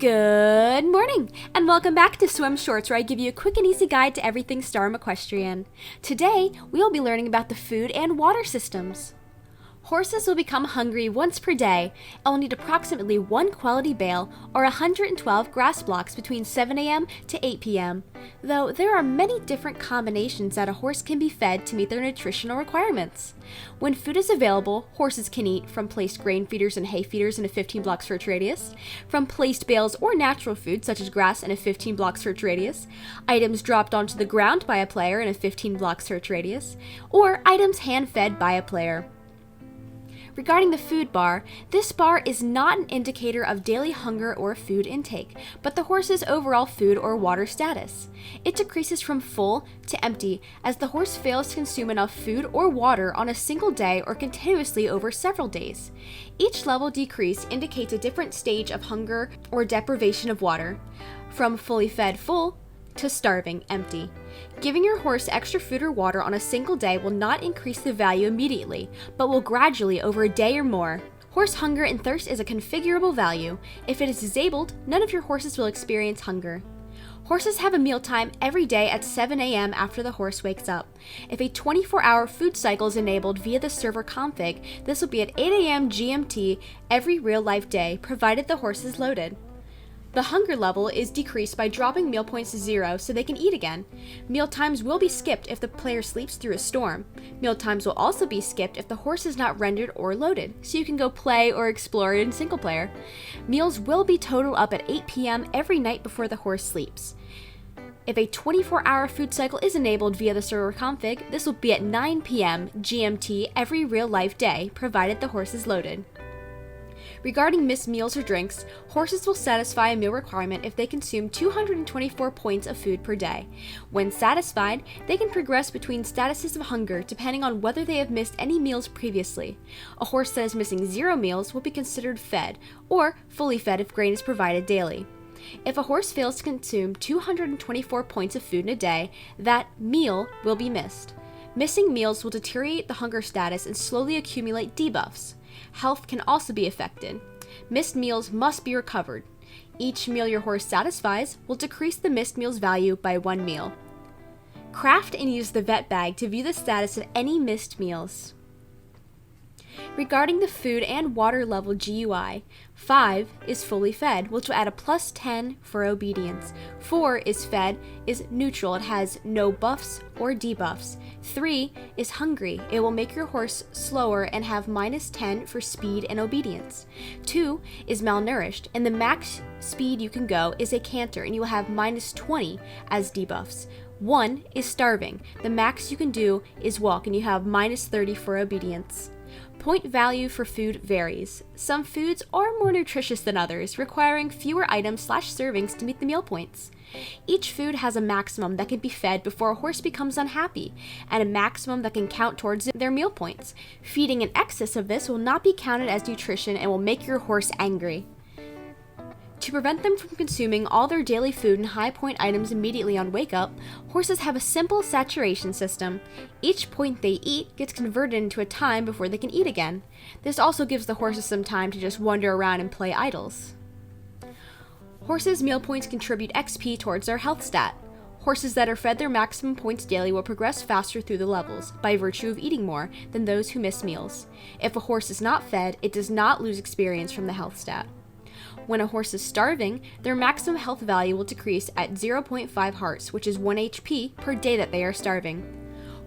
Good morning, and welcome back to SWEM Shorts, where I give you a quick and easy guide to everything Starm Equestrian. Today, we will be learning about the food and water systems. Horses will become hungry once per day and will need approximately 1 quality bale or 112 grass blocks between 7 a.m. to 8 p.m., though there are many different combinations that a horse can be fed to meet their nutritional requirements. When food is available, horses can eat from placed grain feeders and hay feeders in a 15-block search radius, from placed bales or natural food such as grass in a 15-block search radius, items dropped onto the ground by a player in a 15-block search radius, or items hand-fed by a player. Regarding the food bar, this bar is not an indicator of daily hunger or food intake, but the horse's overall food or water status. It decreases from full to empty as the horse fails to consume enough food or water on a single day or continuously over several days. Each level decrease indicates a different stage of hunger or deprivation of water, from fully fed full to starving empty. Giving your horse extra food or water on a single day will not increase the value immediately, but will gradually over a day or more. Horse hunger and thirst is a configurable value. If it is disabled, none of your horses will experience hunger. Horses have a mealtime every day at 7 a.m. after the horse wakes up. If a 24-hour food cycle is enabled via the server config, this will be at 8 a.m. GMT every real-life day, provided the horse is loaded. The hunger level is decreased by dropping meal points to 0 so they can eat again. Meal times will be skipped if the player sleeps through a storm. Meal times will also be skipped if the horse is not rendered or loaded, so you can go play or explore in single player. Meals will be totaled up at 8 p.m. every night before the horse sleeps. If a 24-hour food cycle is enabled via the server config, this will be at 9 p.m. GMT every real-life day, provided the horse is loaded. Regarding missed meals or drinks, horses will satisfy a meal requirement if they consume 224 points of food per day. When satisfied, they can progress between statuses of hunger depending on whether they have missed any meals previously. A horse that is missing 0 meals will be considered fed, or fully fed if grain is provided daily. If a horse fails to consume 224 points of food in a day, that meal will be missed. Missing meals will deteriorate the hunger status and slowly accumulate debuffs. Health can also be affected. Missed meals must be recovered. Each meal your horse satisfies will decrease the missed meal's value by 1 meal. Craft and use the vet bag to view the status of any missed meals. Regarding the food and water level GUI, 5 is fully fed, which will add a plus 10 for obedience. 4 is fed, is neutral, it has no buffs or debuffs. 3 is hungry, it will make your horse slower and have minus 10 for speed and obedience. 2 is malnourished, and the max speed you can go is a canter, and you will have minus 20 as debuffs. 1 is starving, the max you can do is walk, and you have minus 30 for obedience. Point value for food varies. Some foods are more nutritious than others, requiring fewer items/servings to meet the meal points. Each food has a maximum that can be fed before a horse becomes unhappy, and a maximum that can count towards their meal points. Feeding in excess of this will not be counted as nutrition and will make your horse angry. To prevent them from consuming all their daily food and high point items immediately on wake up, horses have a simple saturation system. Each point they eat gets converted into a time before they can eat again. This also gives the horses some time to just wander around and play idols. Horses' meal points contribute XP towards their health stat. Horses that are fed their maximum points daily will progress faster through the levels, by virtue of eating more, than those who miss meals. If a horse is not fed, it does not lose experience from the health stat. When a horse is starving, their maximum health value will decrease at 0.5 hearts, which is 1 HP per day that they are starving.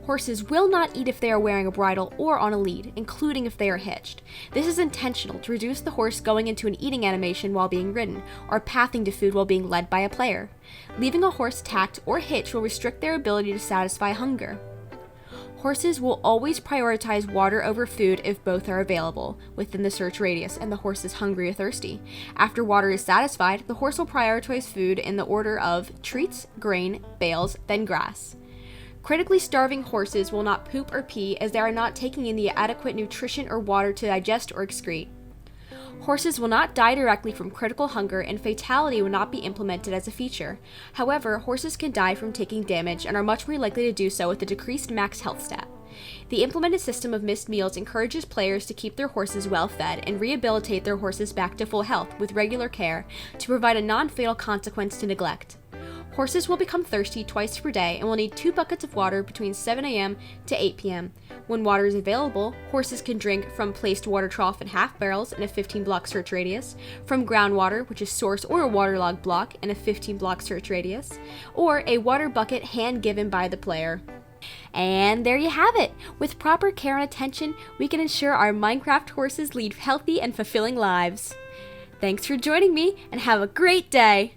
Horses will not eat if they are wearing a bridle or on a lead, including if they are hitched. This is intentional to reduce the horse going into an eating animation while being ridden, or pathing to food while being led by a player. Leaving a horse tacked or hitched will restrict their ability to satisfy hunger. Horses will always prioritize water over food if both are available within the search radius and the horse is hungry or thirsty. After water is satisfied, the horse will prioritize food in the order of treats, grain, bales, then grass. Critically starving horses will not poop or pee as they are not taking in the adequate nutrition or water to digest or excrete. Horses will not die directly from critical hunger, and fatality will not be implemented as a feature. However, horses can die from taking damage and are much more likely to do so with a decreased max health stat. The implemented system of missed meals encourages players to keep their horses well fed and rehabilitate their horses back to full health with regular care to provide a non-fatal consequence to neglect. Horses will become thirsty twice per day and will need 2 buckets of water between 7 a.m. to 8 p.m. When water is available, horses can drink from placed water trough and half barrels in a 15-block search radius, from groundwater, which is source or a waterlogged block in a 15-block search radius, or a water bucket hand-given by the player. And there you have it! With proper care and attention, we can ensure our Minecraft horses lead healthy and fulfilling lives. Thanks for joining me, and have a great day!